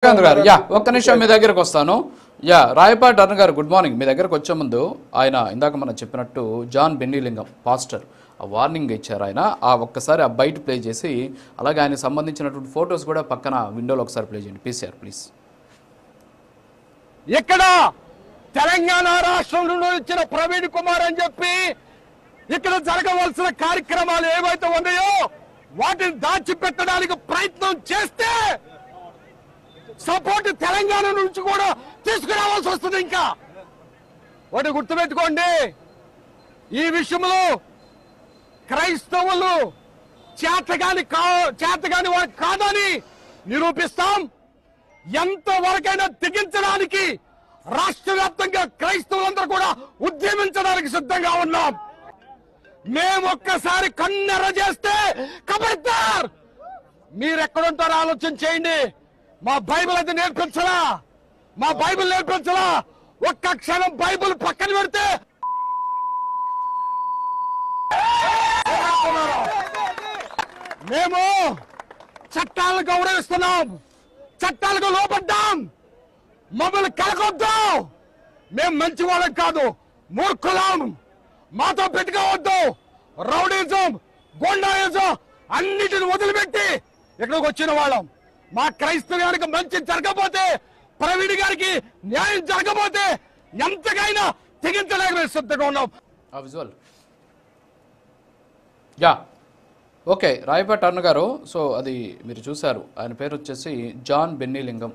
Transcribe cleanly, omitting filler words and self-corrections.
శ్రీకాంత్ గారు ఒక్క నిమిషం మీ దగ్గరకు వస్తాను. రాయపాటి అరుణ్ గారు గుడ్ మార్నింగ్. మీ దగ్గరకు వచ్చే ముందు ఆయన ఇందాక మనం చెప్పినట్టు జాన్ బెన్నీలింగం పాస్టర్ ఆ వార్నింగ్ ఇచ్చారు. ఆయన ఒక్కసారి ఆ బయట ప్లే చేసి అలాగే ఆయనకు సంబంధించినటువంటి ఫొటోస్ కూడా పక్కన విండోలో ఒకసారి ప్లే చేయండి పీసీఆర్ ప్లీజ్. ఇక్కడ తెలంగాణ రాష్ట్రం నుండి వచ్చిన ప్రవీణ్ కుమార్ అని చెప్పి ఇక్కడ జరగవలసిన కార్యక్రమాలు ఏవైతే ఉన్నాయో వాటిని దాచిపెట్టడానికి ప్రయత్నం చేస్తే సపోర్ట్ తెలంగాణ నుంచి కూడా తీసుకురావాల్సి వస్తుంది. ఇంకా వాటి గుర్తుపెట్టుకోండి, ఈ విషయంలో క్రైస్తవులు చేతగాని వారు కాదని నిరూపిస్తాం. ఎంతవరకైనా తెగించడానికి రాష్ట్ర వ్యాప్తంగా క్రైస్తవులందరూ కూడా ఉద్యమించడానికి సిద్ధంగా ఉన్నాం. మేము ఒక్కసారి కన్నెర చేస్తే ఖబర్దార్, మీరెక్కడుంటారో ఆలోచన చేయండి. మా బైబిల్ అయితే నేర్పించలా, మా బైబిల్ నేర్పించలా. ఒక్క క్షణం బైబిల్ పక్కన పెడితే మేము చట్టాలను గౌరవిస్తున్నాం, చట్టాలకు లోపడ్డాం. మమ్మల్ని కలగొద్దు, మేము మంచి వాళ్ళం కాదు, మూర్ఖులం. మాతో పెట్టుకోవద్దు. రౌడీజం, గోండాయిజం అన్నిటిని వదిలిపెట్టి ఇక్కడికి వచ్చిన వాళ్ళం. మా క్రైస్తవానికి మంచి జరగకపోతే, ప్రవీణ్ గారికి న్యాయం జరగకపోతే ఎంతకైనా తెగించలేక సిద్ధంగా ఉన్నాం. Visual okay. రాయపాటి అరుణ్ గారు, సో అది మీరు చూశారు. ఆయన పేరు వచ్చేసి జాన్ బెన్నీలింగం.